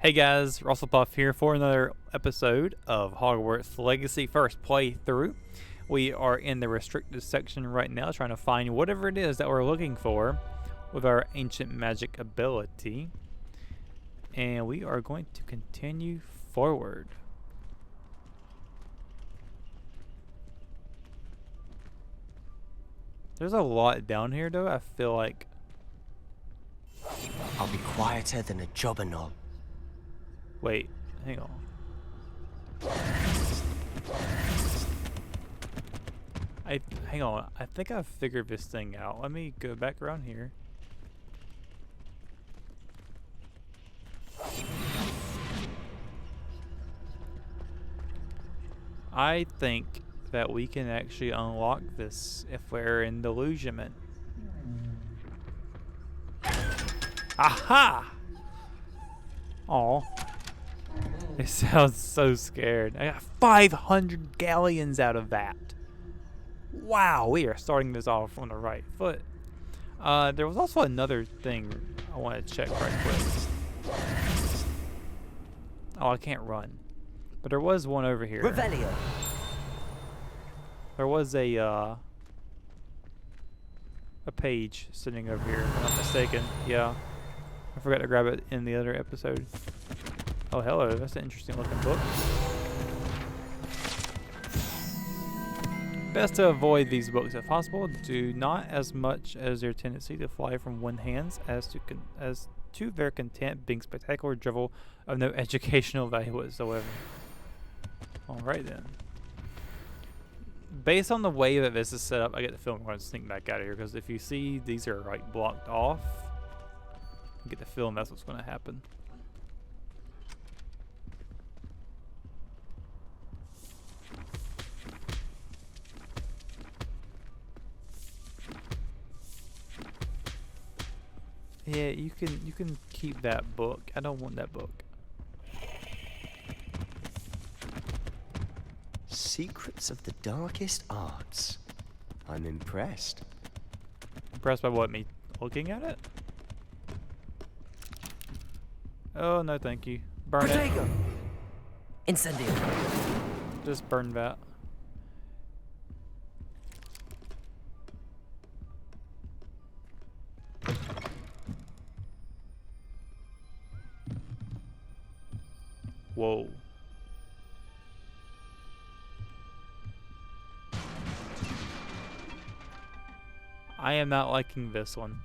Hey guys, Russellpuff here for another episode of Hogwarts Legacy First Playthrough. We are in the restricted section right now trying to find whatever it is that we're looking for with our ancient magic ability. And we are going to continue forward. There's a lot down here though, I feel like. I'll be quieter than a jobberknoll. Wait, hang on. Hang on, I think I've figured this thing out. Let me go back around here. I think that we can actually unlock this if we're in delusionment. Aha! Aw. It sounds so scared. I got 500 galleons out of that. Wow, we are starting this off on the right foot. There was also another thing I want to check right quick. Oh, I can't run. But there was one over here. Revelio. There was a page sitting over here, if I'm not mistaken. Yeah. I forgot to grab it in the other episode. Oh, hello. That's an interesting looking book. Best to avoid these books if possible. Do not as much as their tendency to fly from one's hands as to their content being spectacular drivel of no educational value whatsoever. Alright then. Based on the way that this is set up, I get the feeling we're going to sneak back out of here because if you see these are like blocked off, I get the feeling that's what's going to happen. Yeah, you can keep that book. I don't want that book. Secrets of the darkest arts. I'm impressed. Impressed by what? Me looking at it? Oh, no thank you. Burn Protego. it. Incendio. Just burn that. Whoa. I am not liking this one.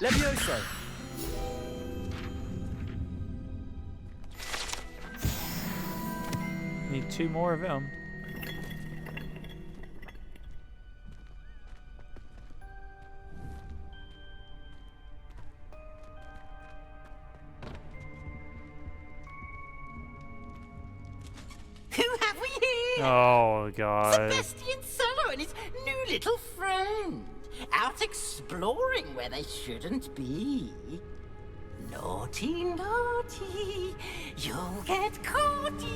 Levioso. Need 2 more of them. Who have we here? Oh god. Sebastian Solo and his new little friend. Out exploring where they shouldn't be. Naughty, naughty, you'll get caughty.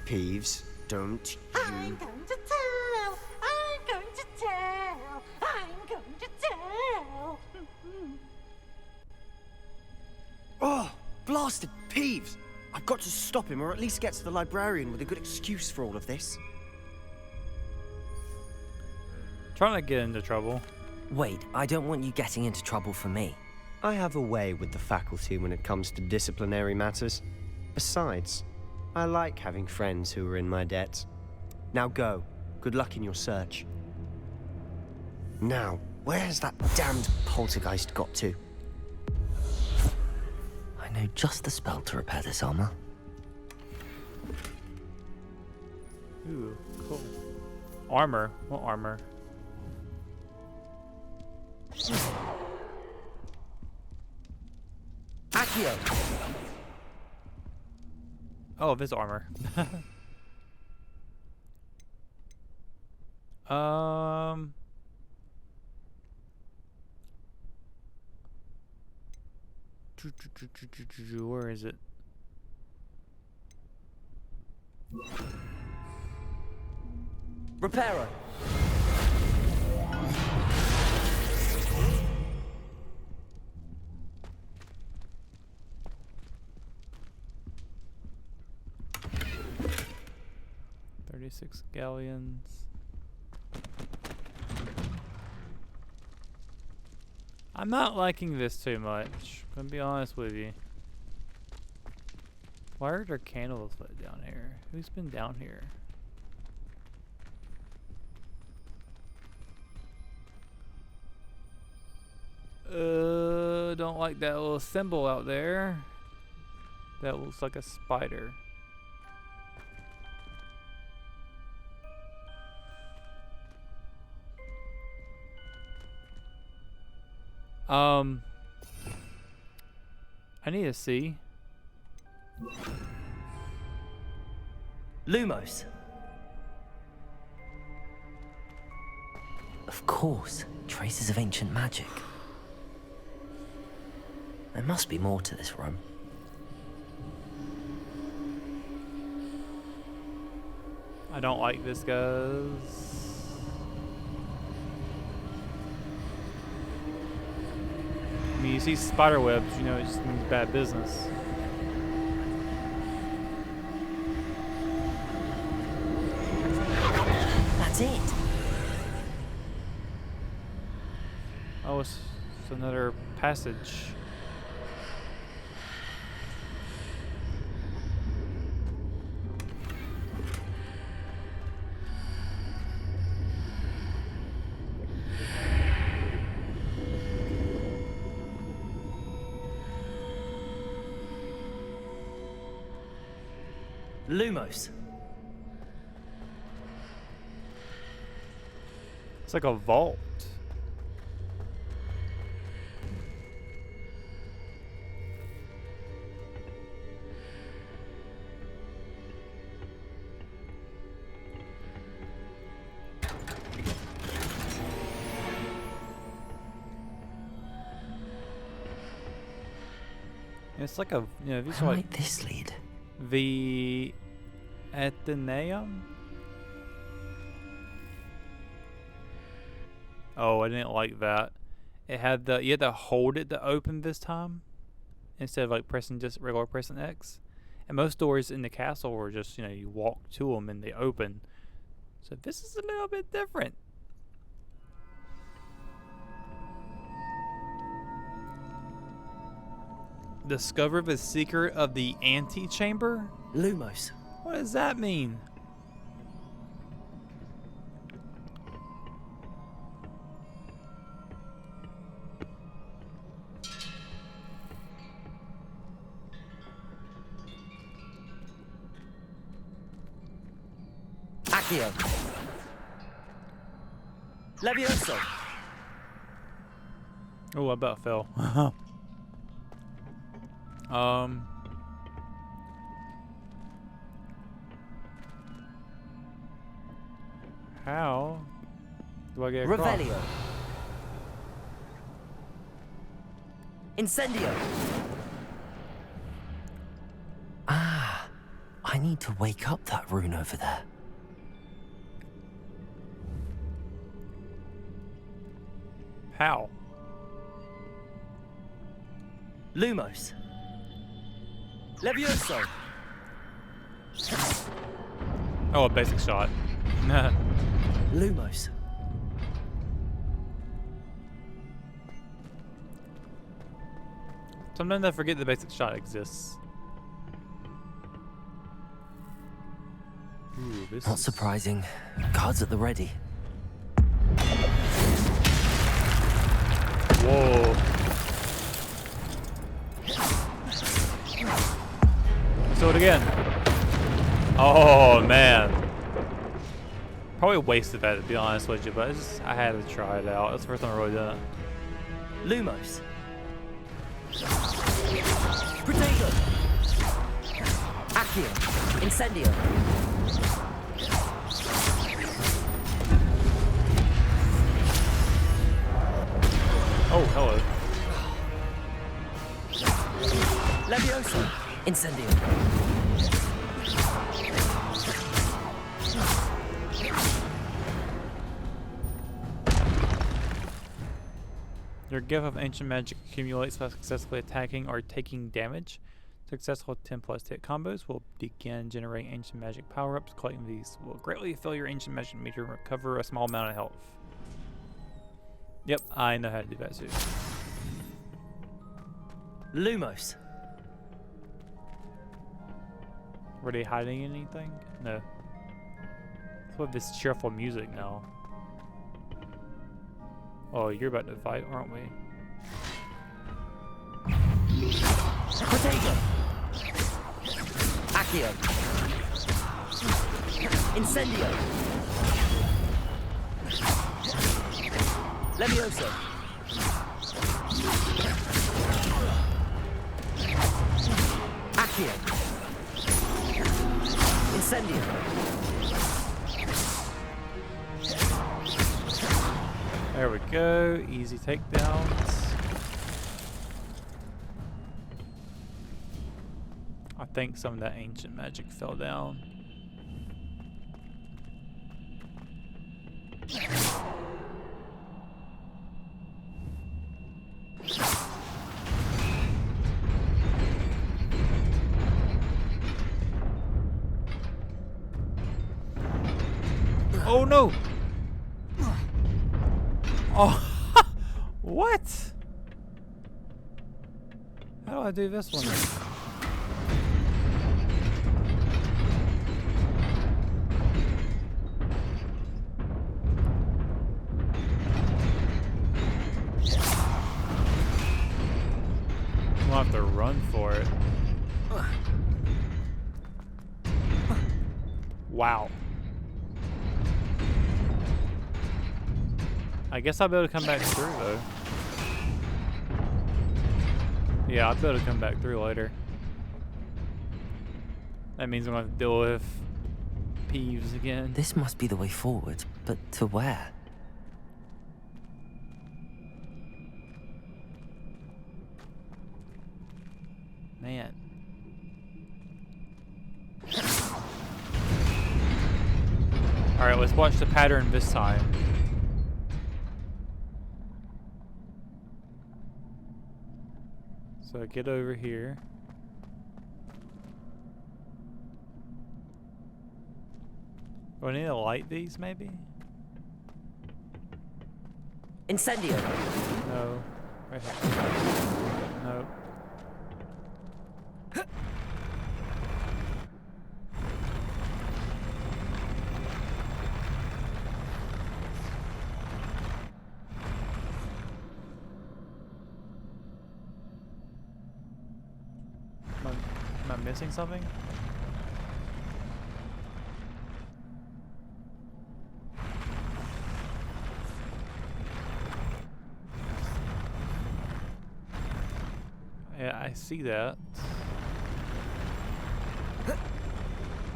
Peeves, don't I'm you... going to tell, I'm going to tell, I'm going to tell. Oh, blasted Peeves! I've got to stop him or at least get to the librarian with a good excuse for all of this. Trying to get into trouble. Wait, I don't want you getting into trouble for me. I have a way with the faculty when it comes to disciplinary matters. Besides, I like having friends who are in my debt. Now go. Good luck in your search. Now, where has that damned poltergeist got to? I know just the spell to repair this armor. Ooh, cool. Armor? What armor? Accio! Oh, this armor. Where is it? Reparo! 36 galleons. I'm not liking this too much. I'm gonna be honest with you. Why are there candles lit down here? Who's been down here? Don't like that little symbol out there. That looks like a spider. I need to see. Lumos. Of course, traces of ancient magic. There must be more to this room. I don't like this, guys. I mean, you see spider webs, you know, it just means bad business. That's it. Oh, it's another passage. Lumos. It's like a vault. It's like a, you know, these How are like might this lead? the Athenaeum. Oh, I didn't like that. It had the, you had to hold it to open this time instead of like pressing just regular pressing X. And most doors in the castle were just, you know, you walk to them and they open. So this is a little bit different. Discover the secret of the antechamber? Lumos. What does that mean? Accio. Levioso. Oh, I about fell. How do I get across? Revelio. Incendio. Ah, I need to wake up that rune over there. How? Lumos. Levioso. Oh, a basic shot. Lumos. Sometimes I forget the basic shot exists. Ooh, this Not is surprising. Guards at the ready. Whoa. Let's do it again. Oh man. Probably wasted that, to be honest with you, but I had to try it out. That's the first time I really done it. Lumos. Protego. Accio. Incendio. Oh, hello. Levioso. Incendio. Your gift of ancient magic accumulates by successfully attacking or taking damage. Successful 10+ hit combos will begin generating ancient magic power-ups. Collecting these will greatly fill your ancient magic meter and recover a small amount of health. Yep, I know how to do that too. Lumos. Were they hiding anything? No. What this cheerful music now? Oh, you're about to fight, aren't we? Potato. Accio. Incendio. Levioso. Accio. Incendio. There we go. Easy takedowns. I think some of that ancient magic fell down. Oh no! Oh, what? How do I do this one? I'll have to run for it. Wow. I guess I'll be able to come back through though. Yeah, I'll be able to come back through later. That means I'm gonna have to deal with Peeves again. This must be the way forward, but to where? Man. Alright, let's watch the pattern this time. So get over here. Do I need to light these maybe? Incendio. No. Right here. No. Am I missing something? Yeah, I see that.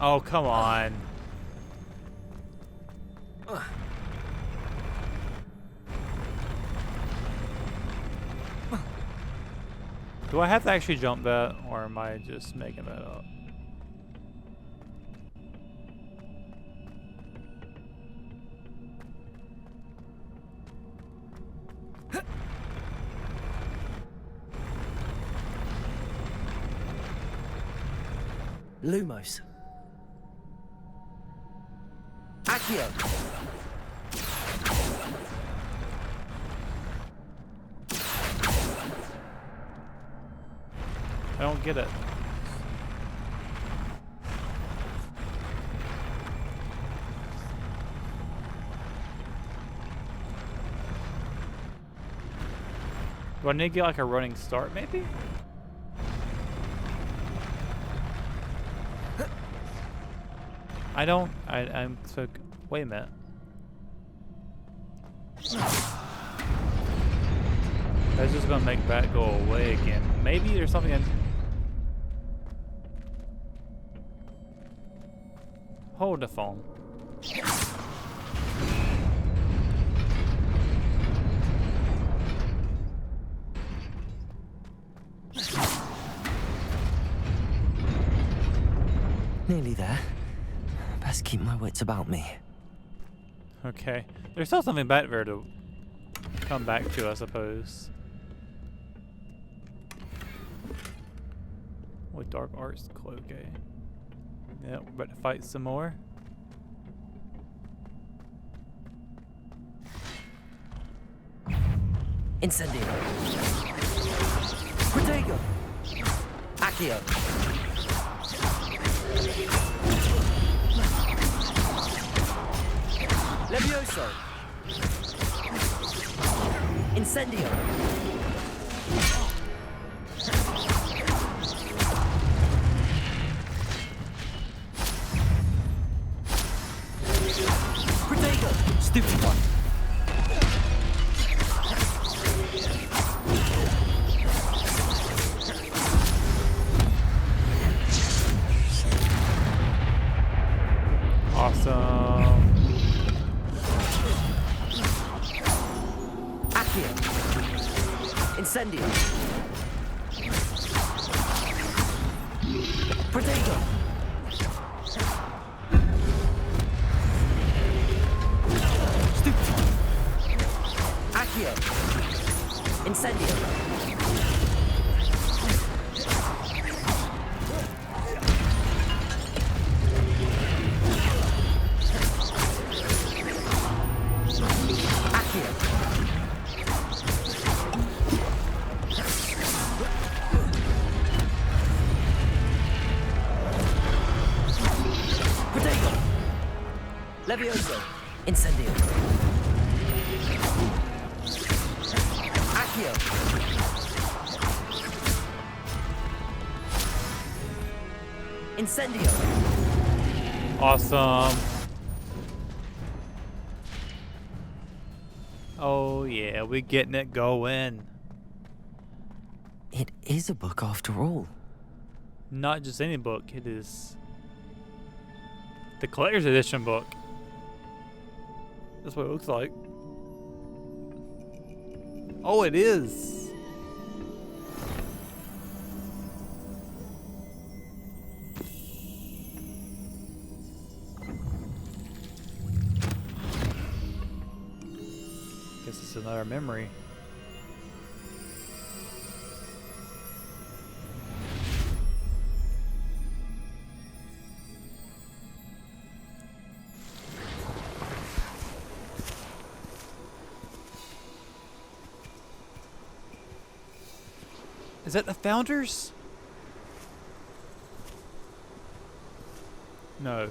Oh, come on. Do I have to actually jump that, or am I just making that up? Lumos. Accio. I don't get it. Do I need to get like a running start maybe? I'm so, wait a minute. That's just gonna make that go away again. Maybe there's something in... Hold the phone. Nearly there. Best keep my wits about me. Okay. There's still something back there to come back to, I suppose. With dark arts cloak, okay. Yep, we're about to fight some more. Incendio. Protego. Accio. Levioso. Incendio. Protego. Stupid one. Awesome. Accio. Incendio. Protego. Stupid. Accio. Incendio. Accio. Protego. Levioso. Incendio. Accio. Incendio. Awesome. Oh yeah, we getting it going. It is a book after all. Not just any book, it is the collector's edition book. That's what it looks like. Oh, it is. Guess it's another memory. Is that the Founders? No.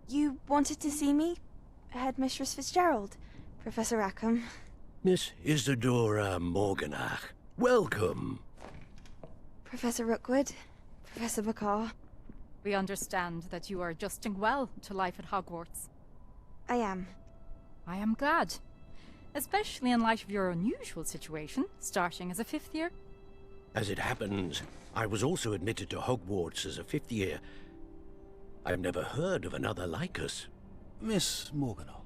You wanted to see me? Headmistress Fitzgerald, Professor Rackham. Miss Isadora Morganach, welcome. Professor Rookwood, Professor Bakar. We understand that you are adjusting well to life at Hogwarts. I am. I am glad. Especially in light of your unusual situation, starting as a 5th year. As it happens, I was also admitted to Hogwarts as a 5th year. I've never heard of another like us. Miss Morganach,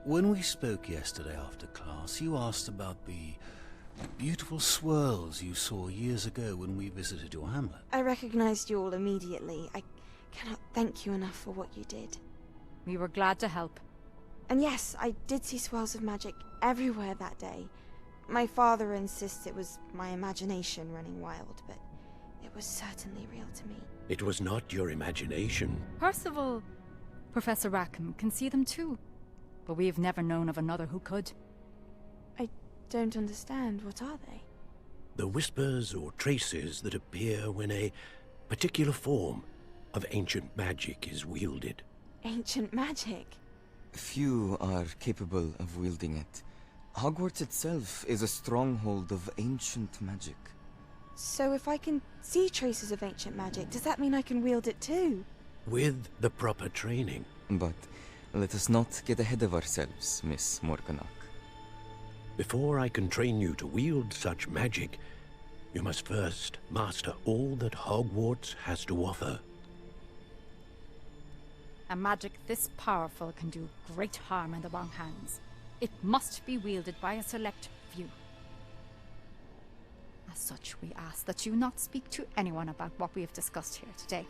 when we spoke yesterday after class, you asked about the Beautiful swirls you saw years ago when we visited your hamlet. I recognized you all immediately. I cannot thank you enough for what you did. We were glad to help. And yes, I did see swirls of magic everywhere that day. My father insists it was my imagination running wild, but it was certainly real to me. It was not your imagination. Percival, Professor Rackham can see them too. But we've never known of another who could. I don't understand. What are they? The whispers or traces that appear when a particular form of ancient magic is wielded. Ancient magic? Few are capable of wielding it. Hogwarts itself is a stronghold of ancient magic. So if I can see traces of ancient magic, does that mean I can wield it too? With the proper training. But let us not get ahead of ourselves, Miss Morganach. Before I can train you to wield such magic, you must first master all that Hogwarts has to offer. A magic this powerful can do great harm in the wrong hands. It must be wielded by a select few. As such, we ask that you not speak to anyone about what we have discussed here today.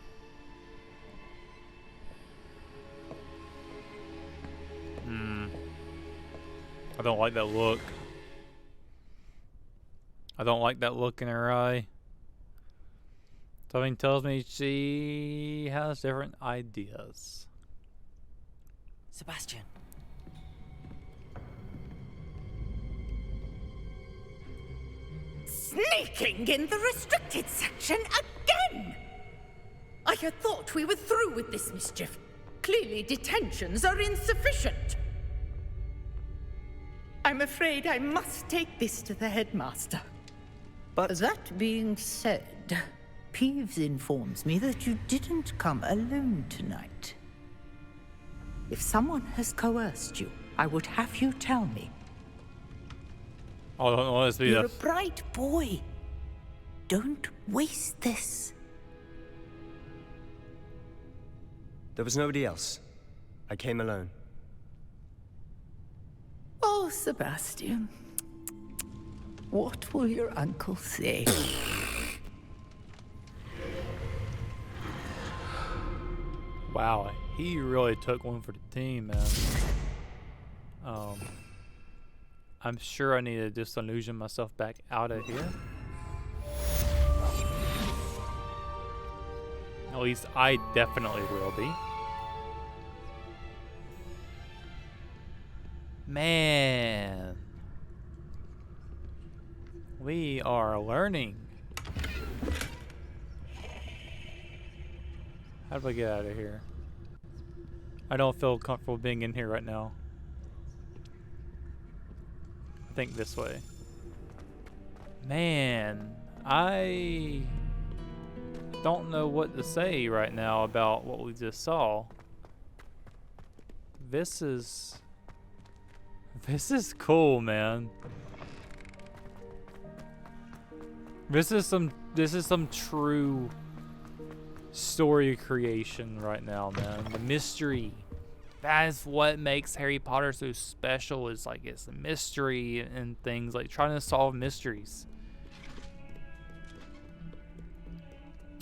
I don't like that look. I don't like that look in her eye. Something tells me she has different ideas. Sebastian. Sneaking in the restricted section again! I had thought we were through with this mischief. Clearly detentions are insufficient. I'm afraid I must take this to the headmaster. But That being said, Peeves informs me that you didn't come alone tonight. If someone has coerced you, I would have you tell me. Oh, I don't want this to be You're a... a bright boy. Don't waste this. there was nobody else. I came alone. Oh, Sebastian. What will your uncle say? Wow, he really took one for the team, man. I'm sure I need to disillusion myself back out of here. At least I definitely will be. Man. We are learning. How do I get out of here? I don't feel comfortable being in here right now. I think this way. Man, I don't know what to say right now about what we just saw. This is cool, man. This is some true story creation right now, man. The mystery. That is what makes Harry Potter so special, is like it's the mystery and things, like trying to solve mysteries.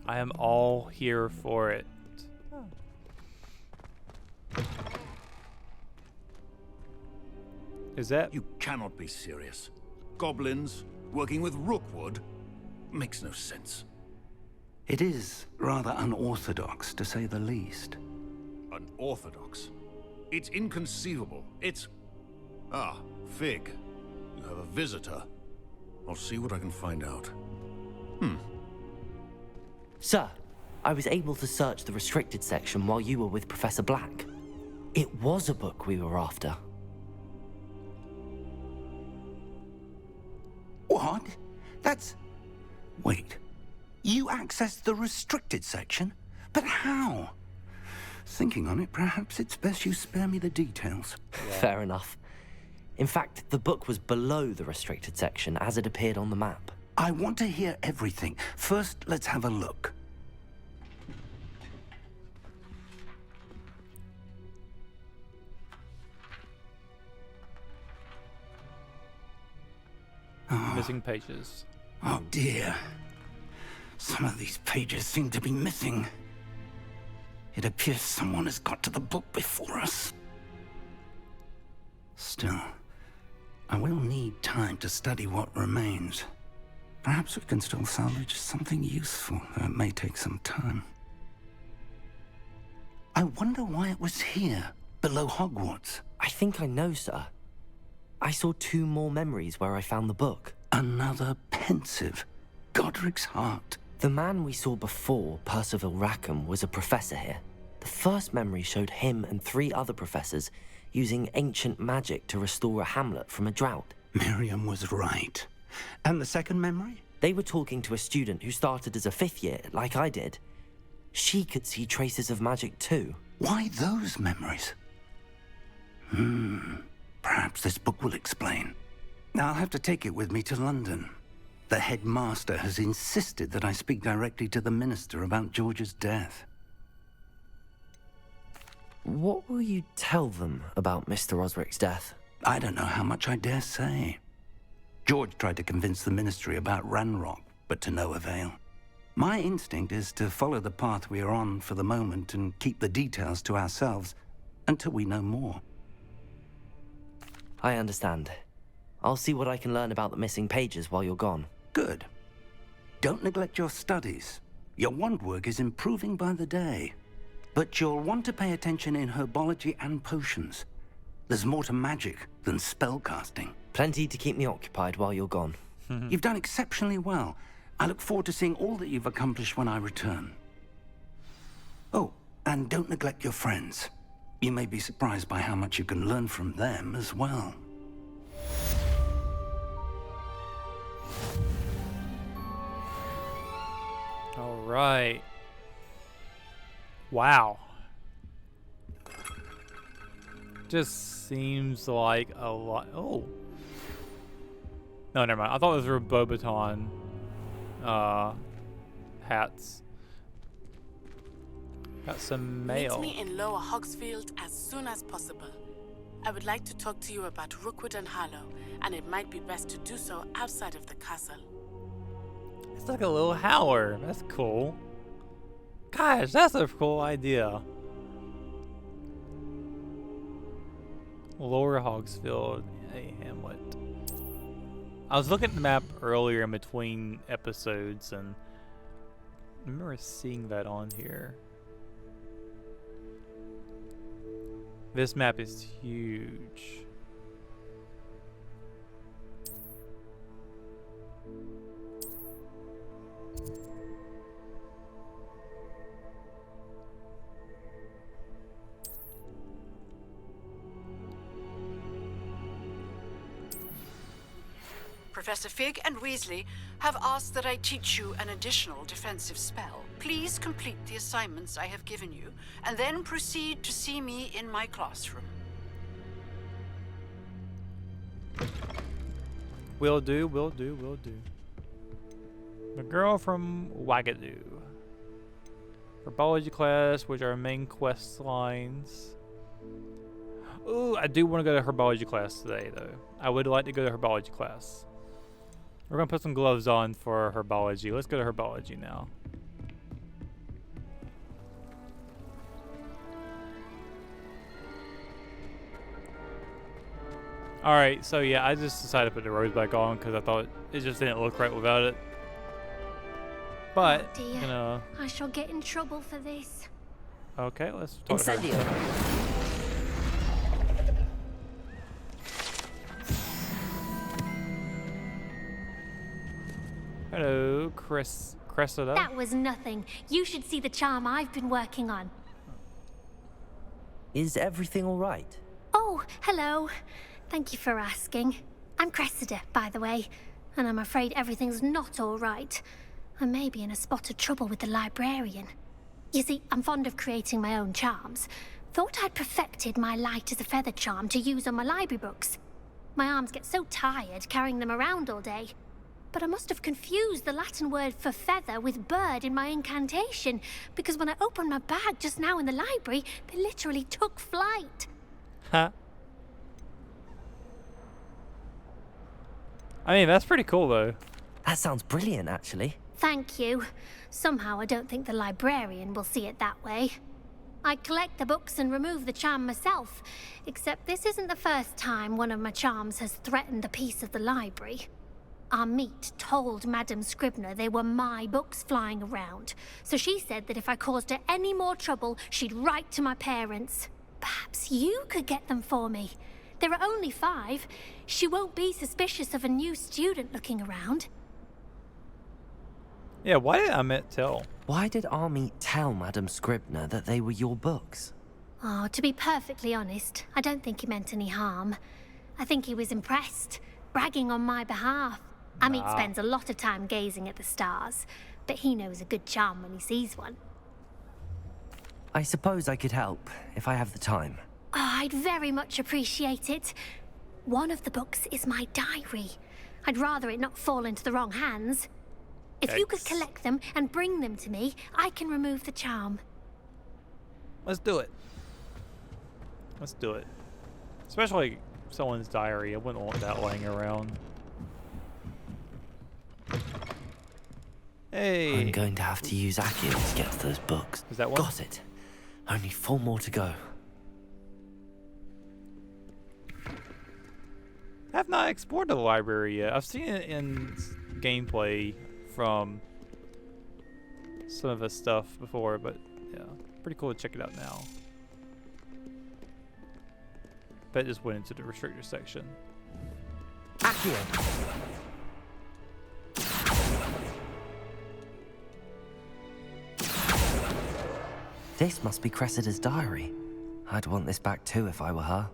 I am all here for it. Is that... You cannot be serious. Goblins working with Rookwood makes no sense. It is rather unorthodox, to say the least. Unorthodox? It's inconceivable. It's... Ah, Fig. You have a visitor. I'll see what I can find out. Sir, I was able to search the restricted section while you were with Professor Black. It was a book we were after. What? That's... Wait. You accessed the restricted section? But how? Thinking on it, perhaps it's best you spare me the details. Fair enough. In fact, the book was below the restricted section as it appeared on the map. I want to hear everything. First, let's have a look. missing pages. Oh dear. Some of these pages seem to be missing. It appears someone has got to the book before us. Still, I will need time to study what remains. Perhaps we can still salvage something useful, though it may take some time. I wonder why it was here, below Hogwarts. I think I know, sir. I saw 2 more memories where I found the book. Another pensive. Godric's heart. The man we saw before, Percival Rackham, was a professor here. The first memory showed him and 3 other professors using ancient magic to restore a hamlet from a drought. Miriam was right. And the second memory? They were talking to a student who started as a 5th year, like I did. She could see traces of magic too. Why those memories? Perhaps this book will explain. Now I'll have to take it with me to London. The headmaster has insisted that I speak directly to the minister about George's death. What will you tell them about Mr. Osric's death? I don't know how much I dare say. George tried to convince the ministry about Ranrock, but to no avail. My instinct is to follow the path we are on for the moment and keep the details to ourselves until we know more. I understand. I'll see what I can learn about the missing pages while you're gone. Good. Don't neglect your studies. Your wand work is improving by the day. But you'll want to pay attention in herbology and potions. There's more to magic than spellcasting. Plenty to keep me occupied while you're gone. You've done exceptionally well. I look forward to seeing all that you've accomplished when I return. Oh, and don't neglect your friends. You may be surprised by how much you can learn from them as well. All right. Wow. Just seems like a lot. Oh. No, never mind. I thought those were Bobaton hats. Got some mail. Meet me in Lower Hogsfield as soon as possible. I would like to talk to you about Rookwood and Harlow, and it might be best to do so outside of the castle. It's like a little howler. That's cool. Gosh, that's a cool idea. Lower Hogsfield, a hamlet. I was looking at the map earlier in between episodes, and I remember seeing that on here. This map is huge. Professor Fig and Weasley have asked that I teach you an additional defensive spell. Please complete the assignments I have given you, and then proceed to see me in my classroom. Will do, will do, will do. The girl from Wagadoo. Herbology class, which are main quest lines. Ooh, I do want to go to herbology class today, though. I would like to go to herbology class. We're going to put some gloves on for herbology. Let's go to herbology now. Alright, so yeah, I just decided to put the rose back on because I thought it just didn't look right without it. But, oh dear. you know. I shall get in trouble for this. Okay, let's talk to her. Incendio. Hello, Cressida. That was nothing. You should see the charm I've been working on. Is everything all right? Oh, hello. Thank you for asking. I'm Cressida, by the way, and I'm afraid everything's not all right. I may be in a spot of trouble with the librarian. You see, I'm fond of creating my own charms. Thought I'd perfected my light as a feather charm to use on my library books. My arms get so tired carrying them around all day. But I must have confused the Latin word for feather with bird in my incantation, because when I opened my bag just now in the library, they literally took flight. Huh? I mean, that's pretty cool, though. That sounds brilliant, actually. Thank you. Somehow I don't think the librarian will see it that way. I collect the books and remove the charm myself, except this isn't the first time one of my charms has threatened the peace of the library. Amit told Madame Scribner they were my books flying around, so she said that if I caused her any more trouble, she'd write to my parents. Perhaps you could get them for me. There are only 5. She won't be suspicious of a new student looking around. Yeah, why did Amit tell? Why did Amit tell Madame Scribner that they were your books? Oh, to be perfectly honest, I don't think he meant any harm. I think he was impressed, bragging on my behalf. Amit spends a lot of time gazing at the stars, but he knows a good charm when he sees one. I suppose I could help, if I have the time. Oh, I'd very much appreciate it. One of the books is my diary. I'd rather it not fall into the wrong hands. If you could collect them and bring them to me, I can remove the charm. Let's do it. Let's do it. Especially someone's diary. I wouldn't want that laying around. Hey. I'm going to have to use Akio to get to those books. Is that one? Got it. Only 4 more to go. I have not explored the library yet. I've seen it in gameplay from some of the stuff before, but yeah, pretty cool to check it out now. Bet just went into the restrictor section. Akio! This must be Cressida's diary. I'd want this back too if I were her.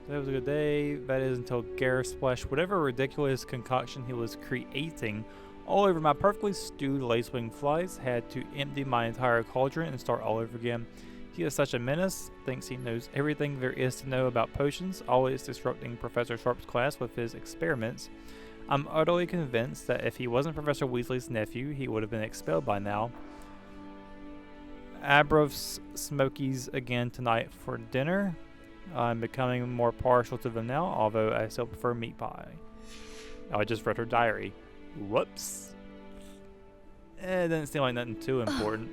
That was a good day. That is until Gareth splashed whatever ridiculous concoction he was creating all over my perfectly stewed lacewing flies. Had to empty my entire cauldron and start all over again. He is such a menace. Thinks he knows everything there is to know about potions. Always disrupting Professor Sharp's class with his experiments. I'm utterly convinced that if he wasn't Professor Weasley's nephew, he would have been expelled by now. Abrov's Smokies again tonight for dinner. I'm becoming more partial to them now, although I still prefer meat pie. Oh, I just read her diary. Whoops. It doesn't seem like nothing too important.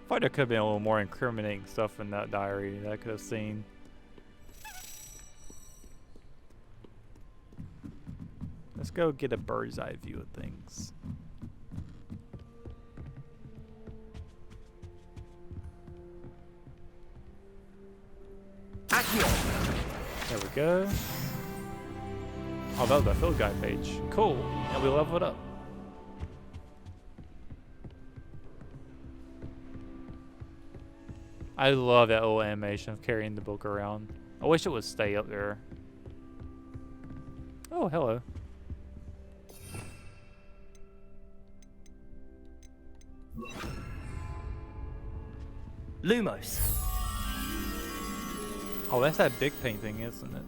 I thought there could have been a little more incriminating stuff in that diary that I could have seen. Let's go get a bird's eye view of things. There we go. Oh, that was the field guide page. Cool. And we level it up. I love that little animation of carrying the book around. I wish it would stay up there. Oh, hello. Lumos. Oh, that's that big painting, isn't it?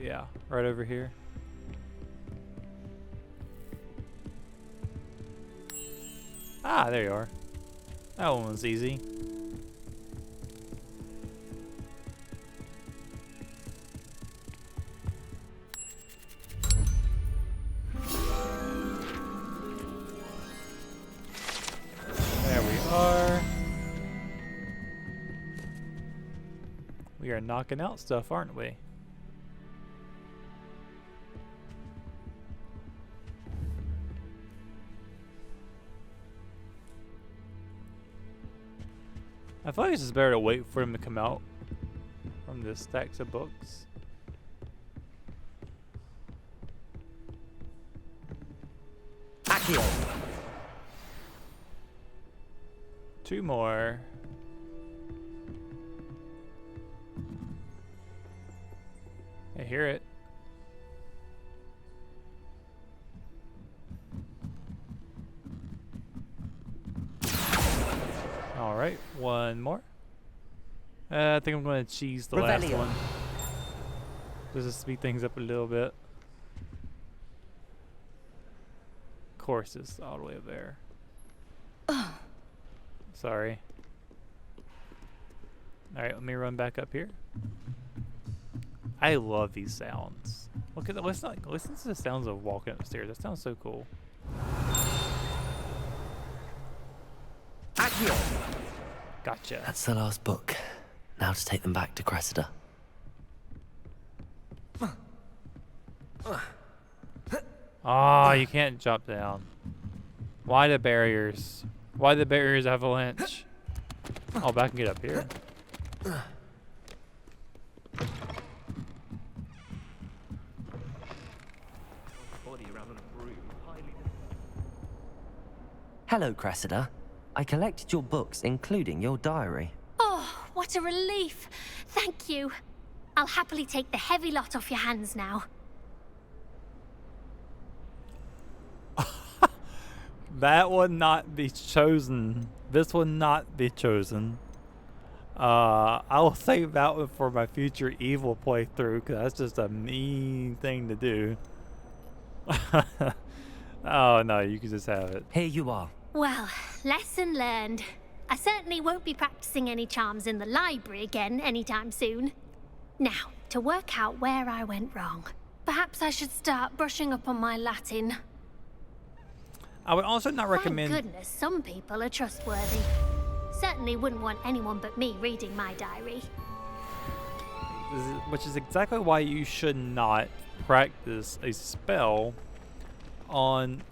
Yeah, right over here. Ah, there you are. That one was easy. There we are. We are knocking out stuff, aren't we? I feel like it's just better to wait for them to come out from the stacks of books. Akio. 2 more. I hear it. All right, 1 more. I think I'm going to cheese the last one. Just to speed things up a little bit. Of course, it's all the way up there. Sorry. Alright, let me run back up here. I love these sounds. Look at the listen to the sounds of walking upstairs. That sounds so cool. Accio! Gotcha. That's the last book. Now to take them back to Cressida. Oh, you can't jump down. Why the barriers? Why the barriers avalanche? Oh, but I can get up here. Hello, Cressida. I collected your books, including your diary. Oh, what a relief. Thank you. I'll happily take the heavy lot off your hands now. That would not be chosen. This would not be chosen. I will save that one for my future evil playthrough, because that's just a mean thing to do. Oh no, you can just have it. Here you are. Well, lesson learned. I certainly won't be practicing any charms in the library again anytime soon. Now, to work out where I went wrong. Perhaps I should start brushing up on my Latin. I would also not recommend... Thank goodness some people are trustworthy. Certainly wouldn't want anyone but me reading my diary. Which is exactly why you should not practice a spell on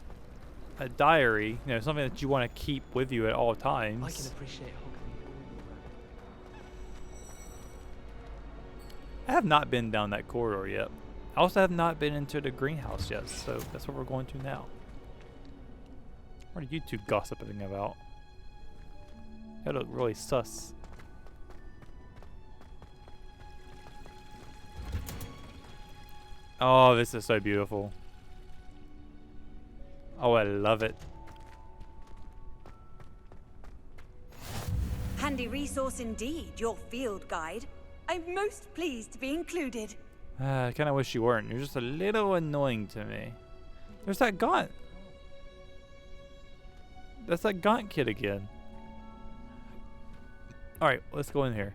a diary, you know, something that you want to keep with you at all times. I can appreciate I have not been down that corridor yet. I also have not been into the greenhouse yet, so that's what we're going to now. What are you two gossiping about? That look really sus. Oh, this is so beautiful. Oh, I love it. Handy resource indeed, your field guide. I'm most pleased to be included. I kind of wish you weren't. You're just a little annoying to me. There's that Gaunt. That's that Gaunt kid again. Alright, let's go in here.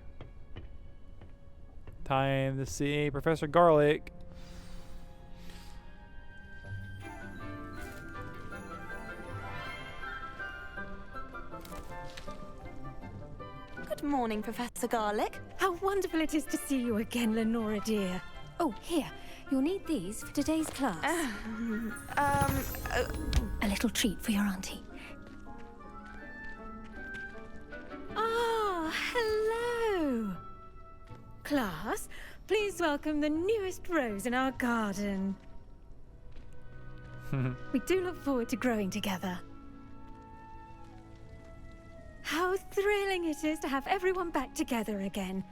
Time to see Professor Garlic. Good morning, Professor Garlic. How wonderful it is to see you again, Lenora dear. Oh, here. You'll need these for today's class. A little treat for your auntie. Ah, hello. Class, please welcome the newest rose in our garden. We do look forward to growing together. How thrilling it is to have everyone back together again.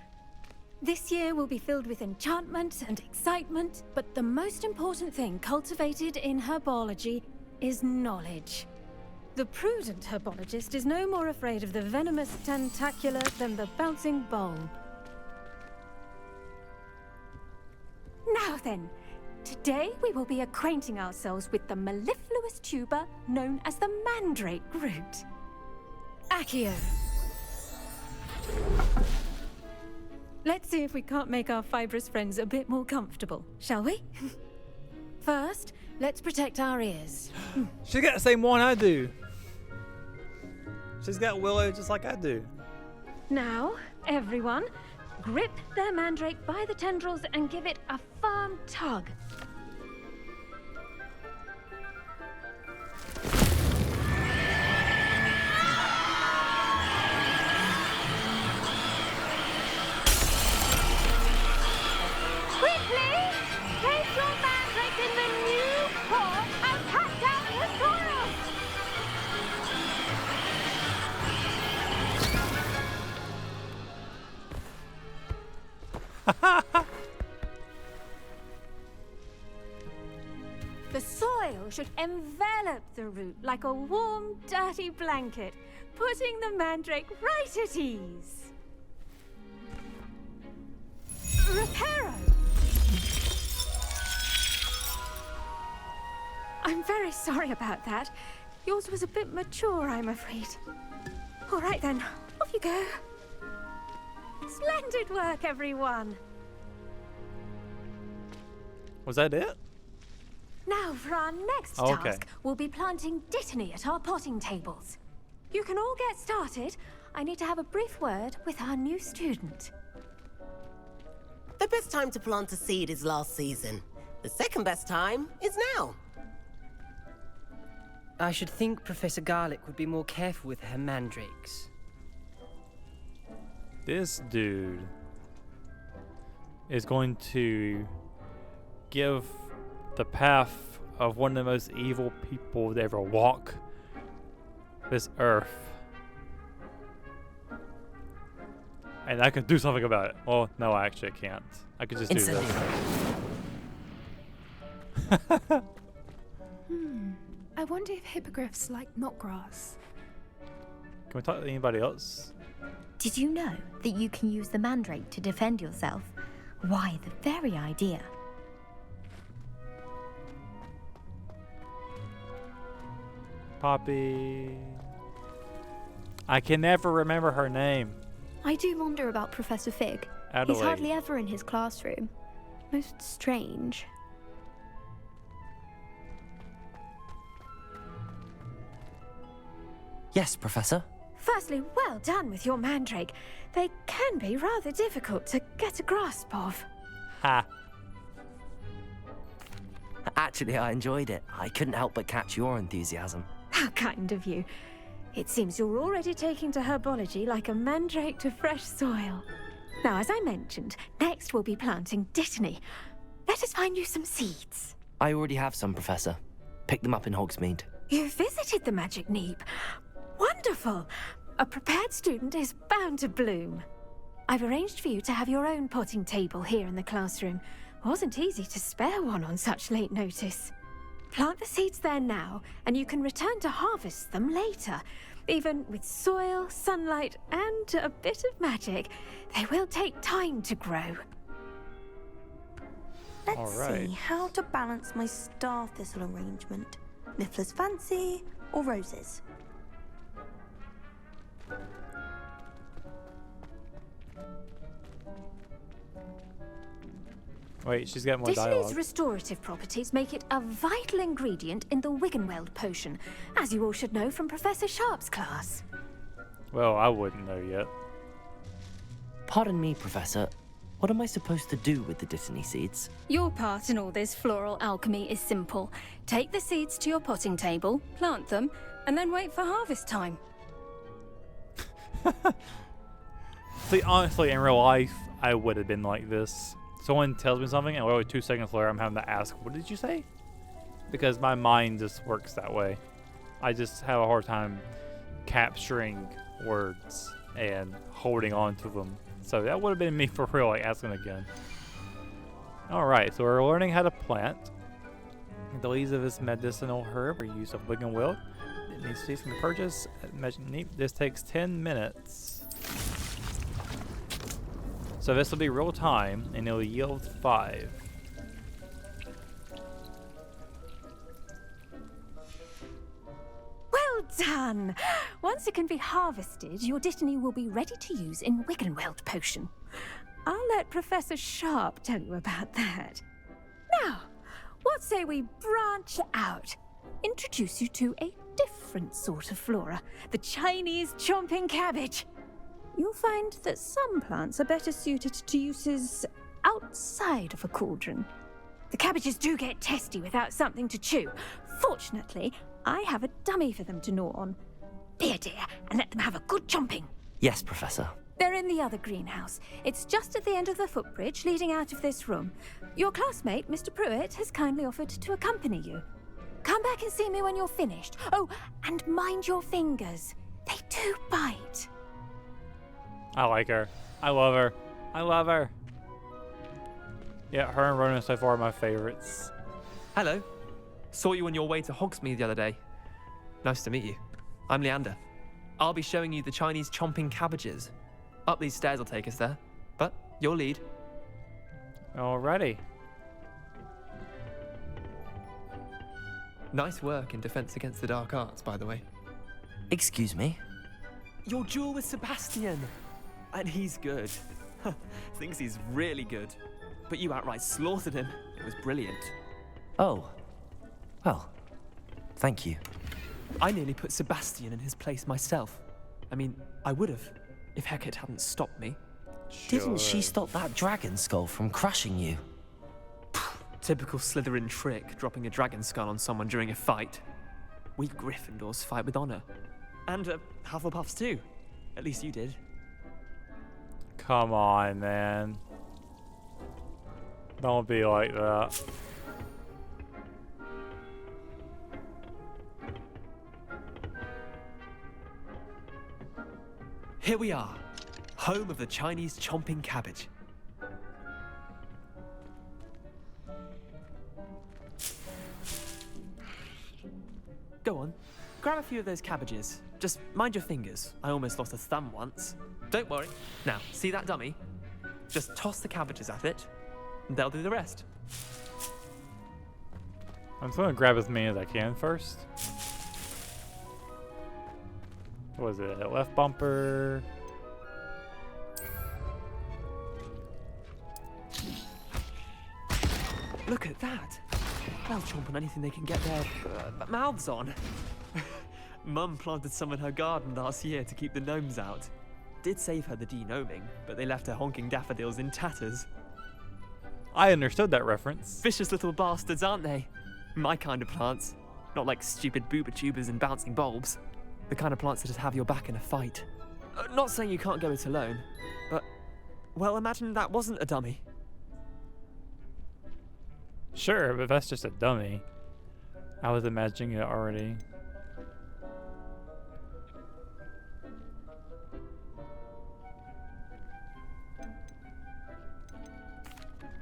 This year will be filled with enchantment and excitement, but the most important thing cultivated in herbology is knowledge. The prudent herbologist is no more afraid of the venomous tentacula than the bouncing bulb. Now then, today we will be acquainting ourselves with the mellifluous tuber known as the mandrake root. Accio. Let's see if we can't make our fibrous friends a bit more comfortable, shall we? First, let's protect our ears. She's got the same one I do. She's got willow just like I do. Now, everyone, grip their mandrake by the tendrils and give it a firm tug. Quickly! Place your mandrake in the new pot and pat down the soil! The soil should envelop the root like a warm, dirty blanket, putting the mandrake right at ease. Reparo! I'm very sorry about that. Yours was a bit mature, I'm afraid. All right then, off you go. Splendid work, everyone. Was that it? Now for our next Okay. task, we'll be planting Dittany at our potting tables. You can all get started. I need to have a brief word with our new student. The best time to plant a seed is last season. The second best time is now. I should think Professor Garlick would be more careful with her mandrakes. This dude is going to give the path of one of the most evil people to ever walk this earth. And I can do something about it. Well, no, I actually can't. I could just do this. I wonder if hippogriffs like knotgrass. Can we talk to anybody else? Did you know that you can use the mandrake to defend yourself? Why, the very idea. Poppy. I can never remember her name. I do wonder about Professor Fig. Adelaide. He's hardly ever in his classroom. Most strange. Yes, Professor. Firstly, well done with your mandrake. They can be rather difficult to get a grasp of. Ha. Actually, I enjoyed it. I couldn't help but catch your enthusiasm. How kind of you. It seems you're already taking to herbology like a mandrake to fresh soil. Now, as I mentioned, next we'll be planting Dittany. Let us find you some seeds. I already have some, Professor. Pick them up in Hogsmeade. You visited the Magic Neep. Wonderful! A prepared student is bound to bloom. I've arranged for you to have your own potting table here in the classroom. Wasn't easy to spare one on such late notice. Plant the seeds there now, and you can return to harvest them later. Even with soil, sunlight, and a bit of magic, they will take time to grow. Let's see how to balance my star thistle arrangement. Niffler's fancy or roses? Wait, she's got more Dittany's dialogue. restorative properties make it a vital ingredient in the Wiggenweld potion, as you all should know from Professor Sharp's class. Well, I wouldn't know yet. Pardon me, Professor. What am I supposed to do with the Dittany seeds? Your part in all this floral alchemy is simple. Take the seeds to your potting table, plant them, and then wait for harvest time. See, honestly, in real life, I would have been like this. Someone tells me something, and literally 2 seconds later, I'm having to ask, what did you say? Because my mind just works that way. I just have a hard time capturing words and holding on to them. So that would have been me for real, like asking again. Alright, so we're learning how to plant. The leaves of this medicinal herb are used of Wiggenweld. It needs seeds can be purchased at Magic Neep. This takes 10 minutes. So this will be real time, and it'll yield 5. Well done! Once it can be harvested, your Dittany will be ready to use in Wiggenweld potion. I'll let Professor Sharp tell you about that. Now, what say we branch out? Introduce you to a different sort of flora, the Chinese chomping cabbage. You'll find that some plants are better suited to uses outside of a cauldron. The cabbages do get testy without something to chew. Fortunately, I have a dummy for them to gnaw on. Dear, and let them have a good chomping. Yes, Professor. They're in the other greenhouse. It's just at the end of the footbridge leading out of this room. Your classmate, Mr. Pruitt, has kindly offered to accompany you. Come back and see me when you're finished. Oh, and mind your fingers. They do bite. I like her. I love her. I love her. Yeah, her and Ronan so far are my favorites. Hello. Saw you on your way to Hogsmeade the other day. Nice to meet you. I'm Leander. I'll be showing you the Chinese chomping cabbages. Up these stairs will take us there, but your lead. Alrighty. Nice work in Defense Against the Dark Arts, by the way. Excuse me? Your duel with Sebastian! And he's good. Thinks he's really good. But you outright slaughtered him. It was brilliant. Oh. Well, thank you. I nearly put Sebastian in his place myself. I mean, I would have, if Hecate hadn't stopped me. Didn't she stop that dragon skull from crushing you? Typical Slytherin trick, dropping a dragon skull on someone during a fight. We Gryffindors fight with honor. And Hufflepuffs too. At least you did. Come on, man. Don't be like that. Here we are, home of the Chinese chomping cabbage. Go on, grab a few of those cabbages. Just mind your fingers. I almost lost a thumb once. Don't worry. Now, see that dummy? Just toss the cabbages at it, and they'll do the rest. I'm just gonna grab as many as I can first. What was it? Left bumper. Look at that. They'll chomp on anything they can get their mouths on. Mum planted some in her garden last year to keep the gnomes out. Did save her the de-gnoming, but they left her honking daffodils in tatters. I understood that reference. Vicious little bastards, aren't they? My kind of plants. Not like stupid booba tubers and bouncing bulbs. The kind of plants that just have your back in a fight. Not saying you can't go it alone, but, well, imagine that wasn't a dummy. Sure, but that's just a dummy. I was imagining it already.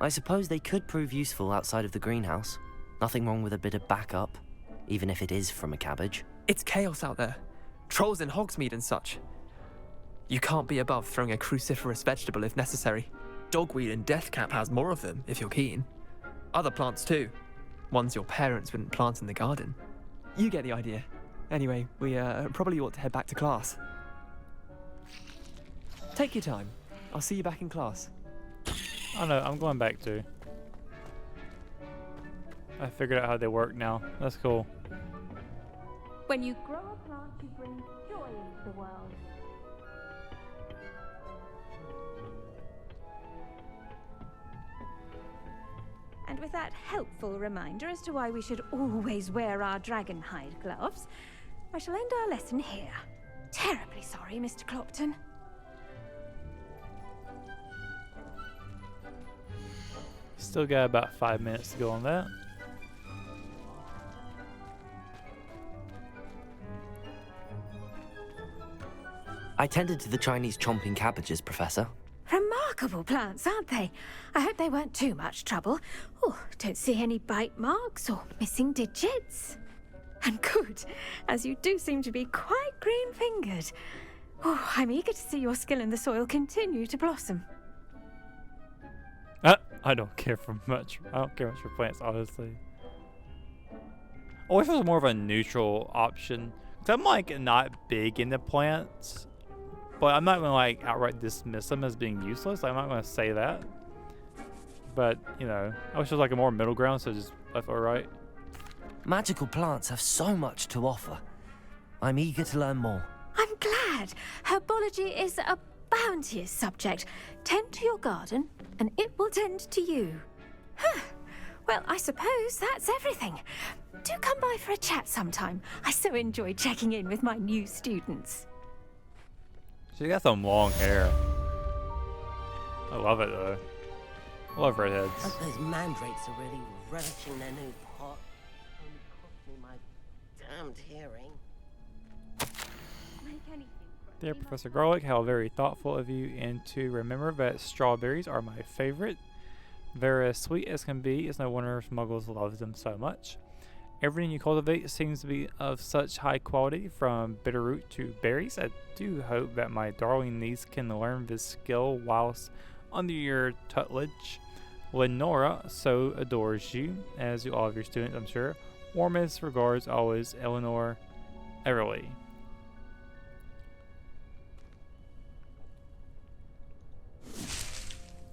I suppose they could prove useful outside of the greenhouse. Nothing wrong with a bit of backup, even if it is from a cabbage. It's chaos out there. Trolls in Hogsmeade and such. You can't be above throwing a cruciferous vegetable if necessary. Dogweed and deathcap has more of them, if you're keen. Other plants too. Ones your parents wouldn't plant in the garden. You get the idea. Anyway, we probably ought to head back to class. Take your time. I'll see you back in class. Oh no, I'm going back too. I figured out how they work now. That's cool. When you grow a plant, you bring joy into the world. And with that helpful reminder as to why we should always wear our dragon hide gloves, I shall end our lesson here. Terribly sorry, Mr. Clopton. Still got about 5 minutes to go on that. I tended to the Chinese chomping cabbages, Professor. Remarkable plants, aren't they? I hope they weren't too much trouble. Oh, don't see any bite marks or missing digits. And good, as you do seem to be quite green-fingered. Oh, I'm eager to see your skill in the soil continue to blossom. I don't care for much. I don't care much for plants, honestly. I wish it was more of a neutral option. 'Cause I'm like not big into plants, but I'm not gonna like outright dismiss them as being useless. I'm not gonna say that. But you know, I wish it was like a more middle ground, so just left or right. Magical plants have so much to offer. I'm eager to learn more. I'm glad. Herbology is a bounteous subject. Tend to your garden, and it will tend to you. Huh. Well, I suppose that's everything. Do come by for a chat sometime. I so enjoy checking in with my new students. She got some long hair. I love it though. I love redheads. Those mandrakes are really relishing their new pot. Only cost me my damned hearing. Dear Professor Garlic, how very thoughtful of you, and to remember that strawberries are my favorite. They're as sweet as can be. It's no wonder Muggles love them so much. Everything you cultivate seems to be of such high quality, from bitterroot to berries. I do hope that my darling niece can learn this skill whilst under your tutelage. Lenora so adores you, as do all of your students, I'm sure. Warmest regards always, Eleanor Everly.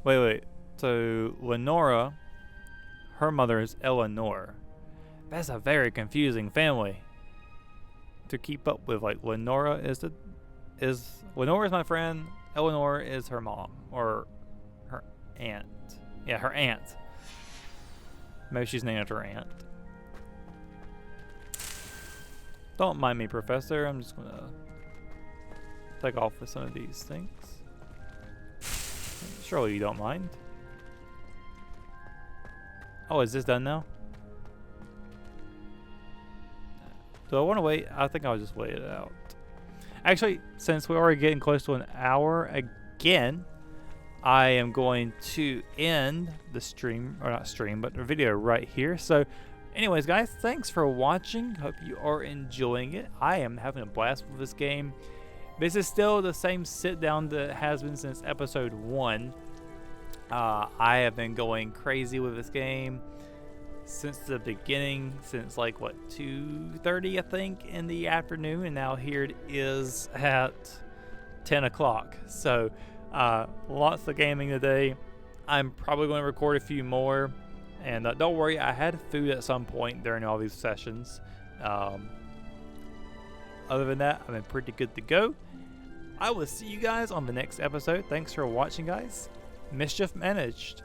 Wait. So Lenora, her mother is Eleanor. That's a very confusing family to keep up with. Like Lenora is my friend. Eleanor is her mom or her aunt. Yeah, her aunt. Maybe she's named after her aunt. Don't mind me, Professor. I'm just gonna take off with some of these things. Surely you don't mind. Oh, is this done now? Do I want to wait? I think I'll just wait it out. Actually, since we're already getting close to an hour again, I am going to end the stream, or not stream, but the video right here. So anyways, guys, thanks for watching. Hope you are enjoying it. I am having a blast with this game. This is still the same sit down that has been since episode 1. I have been going crazy with this game since the beginning, since like what, 2:30 I think in the afternoon, and now here it is at 10 o'clock. So lots of gaming today. I'm probably going to record a few more, and don't worry, I had food at some point during all these sessions. Other than that, I've been pretty good to go. I will see you guys on the next episode. Thanks for watching, guys. Mischief managed.